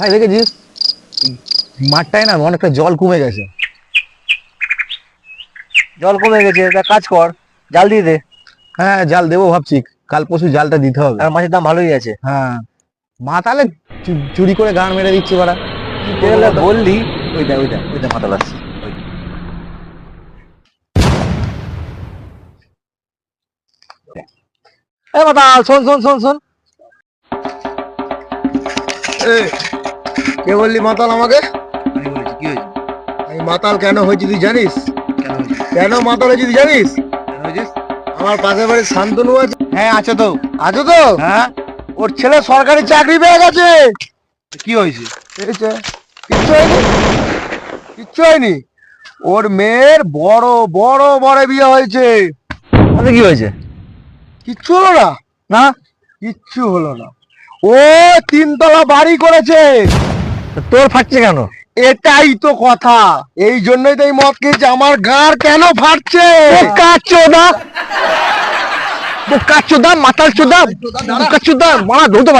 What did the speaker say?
ভাই দেখেছিস মাঠটায় না অনেকটা জল কমে গেছে। জল কমে গেছে, তা কাজ কর, জাল দিয়ে দে। হ্যাঁ জাল দেবো ভাবছি, কাল পরশু জালটা দিতে হবে। আর মাছের দাম ভালোই আছে। হ্যাঁ মাতালে চুরি করে গান মেরে দিচ্ছে বাড়া। কি করবো যেগুলো বলতো? বললি, ওইটা মাতাল আসছে। এ মাতাল, শোন শোন শোন শোন। এই, কে বললি মাতাল আমাকে? আমি বলেছি, কি হয়েছে? আমি মাতাল কেন হয়েছি তুই জানিস? কেন হয়েছে? কেন মাতাল হয়েছি তুই জানিস? কেন হয়েছিস? আমার পাশের বাড়ির শান্তনু আছে। হ্যাঁ আছে তো। আছো তো? হ্যাঁ ওর ছেলে সরকারি চাকরি পেয়ে গেছে। কি হয়েছে? পেয়েছে? কিচ্ছু হয়নি, কিচ্ছু হয়নি। ওর মেয়ের বড় বড় বড় বিয়ে হয়েছে। তাতে কি হয়েছে? কিচ্ছু হলো না, না, কিচ্ছু হলো না। ও 3 তলা বাড়ি করেছে। তা তোর ফাটছে কেন? এটাই তো কথা, এই জন্যই তো এই মদ খেয়েছে। আমার গার কেন ফাটছে? বোকা চোদা, মাতাল চোদা, বোকা চোদা, মারা ধরতে পারছি।